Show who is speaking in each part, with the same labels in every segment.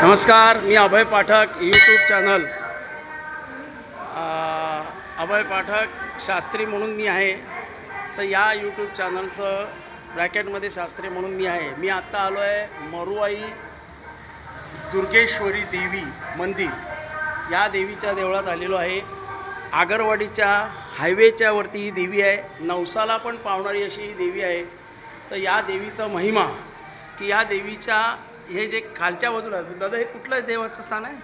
Speaker 1: नमस्कार, मी अभय Pathak YouTube channel अभय पाठक शास्त्री म्हणून मी आहे. तर या यूट्यूब चॅनलचं ब्रॅकेटमध्ये शास्त्री म्हणून मी आहे. मी आत्ता आलो आहे मरुवाई दुर्गेश्वरी देवी मंदिर या देवीच्या देवळात आलेलो आहे. आगरवाडीच्या हायवेच्या वरती ही देवी आहे. नवसाला पण पावणारी अशी ही देवी आहे. तर या देवीचा महिमा की या देवीच्या हे जे खालच्या बाजूला दादा हे कुठलं देवाचं स्थान आहे?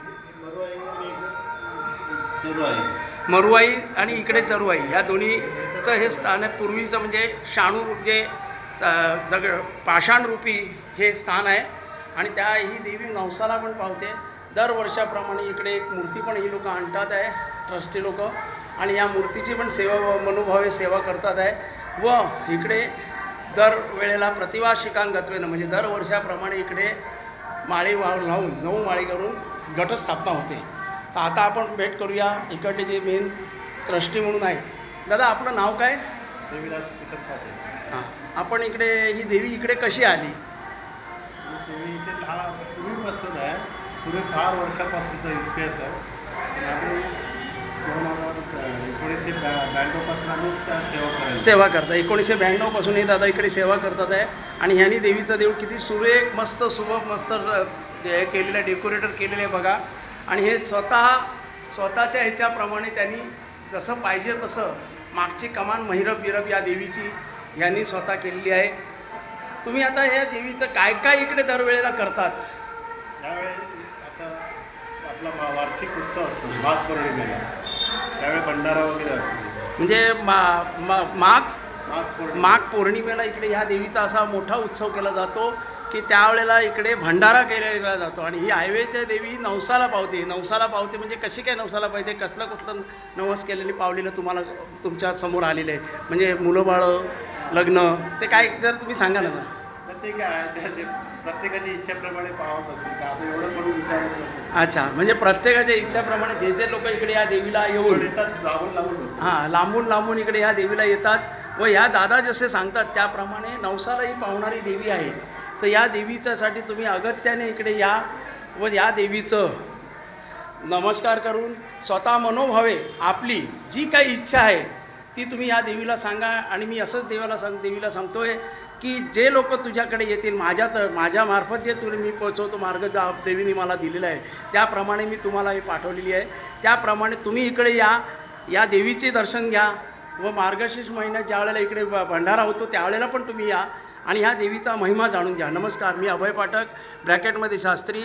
Speaker 1: मरुवाई आणि इकडे जरुवाई ह्या दोन्हीचं हे स्थान आहे. पूर्वीचं म्हणजे शाणू जे पाषाण रूपी हे स्थान आहे आणि त्या ही देवी नवसाला पण पावते. दरवर्षाप्रमाणे इकडे एक मूर्ती पण ही लोक आणतात आहे, ट्रस्टी लोक, आणि या मूर्तीची पण सेवा मनोभावे सेवा करतात आहे. व इकडे दर वेळेला प्रतिभा शिकांगत्वेनं म्हणजे दरवर्षाप्रमाणे इकडे माळी लावून 9 माळी करून घटस्थापना होते. तर आता आपण भेट करूया इकडे जे मेन ट्रस्टी म्हणून आहे. दादा आपलं नाव काय?
Speaker 2: देवीदास किसन पाटील.
Speaker 1: हां, आपण इकडे ही देवी इकडे कशी आली?
Speaker 2: देवी इथे पूर्वीपासून आहे. पूर्वी फार वर्षापासूनचा इतिहास आहे. आम्ही 1992 पासून आम्ही त्या
Speaker 1: सेवा करता. 1992 पासून हे दादा इकडे सेवा करतात आहे. आणि ह्यांनी देवीचं देऊळ किती सुरेख मस्त सुबक मस्त हे केलेलं आहे, डेकोरेटर केलेलं आहे बघा. आणि हे स्वतःच्या ह्याच्याप्रमाणे त्यांनी जसं पाहिजे तसं मागची कमान महिरप बिरप या देवीची यांनी स्वतः केलेली आहे. तुम्ही आता ह्या देवीचं काय काय इकडे दरवेळेला करतात?
Speaker 2: त्यावेळी आता आपला वार्षिक उत्सव असतो माघ पौर्णिमेला, त्यावेळी भंडारा वगैरे असतो.
Speaker 1: म्हणजे
Speaker 2: माघ
Speaker 1: माघ पौर्णिमेला इकडे ह्या देवीचा असा मोठा उत्सव केला जातो की त्यावेळेला इकडे भंडारा केला जातो. आणि ही हायवेच्या देवी नवसाला पावते. नवसाला पावते म्हणजे कशी काय नवसाला पावते? कुठलं नवस केलेली पावलेलं तुम्हाला तुमच्या समोर आलेलं आहे? म्हणजे मुलं बाळं, लग्न, ते काय जर तुम्ही सांगा ना.
Speaker 2: ते काय आहे, ते प्रत्येकाची इच्छेप्रमाणे पावत असतील का आता एवढं पण विचारत नसेल.
Speaker 1: अच्छा, म्हणजे प्रत्येकाच्या इच्छेप्रमाणे जे लोक इकडे या देवीला येऊन
Speaker 2: येतात लांबून
Speaker 1: हां लांबून इकडे या देवीला येतात व ह्या दादा जसे सांगतात त्याप्रमाणे नवसालाही पावणारी देवी आहे. तर या देवीच्यासाठी तुम्ही अगत्याने इकडे या व या देवीचं नमस्कार करून स्वतः मनोभावे आपली जी काही इच्छा आहे ती तुम्ही या देवीला सांगा. आणि मी असंच देवीला सांगतो आहे की जे लोक तुझ्याकडे येतील माझ्यामार्फत जे मी पोचवतो मार्ग देवीने मला दिलेला आहे त्याप्रमाणे मी तुम्हाला ही पाठवलेली आहे. त्याप्रमाणे तुम्ही इकडे या देवीचे दर्शन घ्या व मार्गशीर्ष महिन्यात ज्या वेळेला इकडे भंडारा होतो त्यावेळेला पण तुम्ही या आणि ह्या देवीचा महिमा जाणून घ्या. नमस्कार, मी अभय पाठक ब्रॅकेटमध्ये शास्त्री.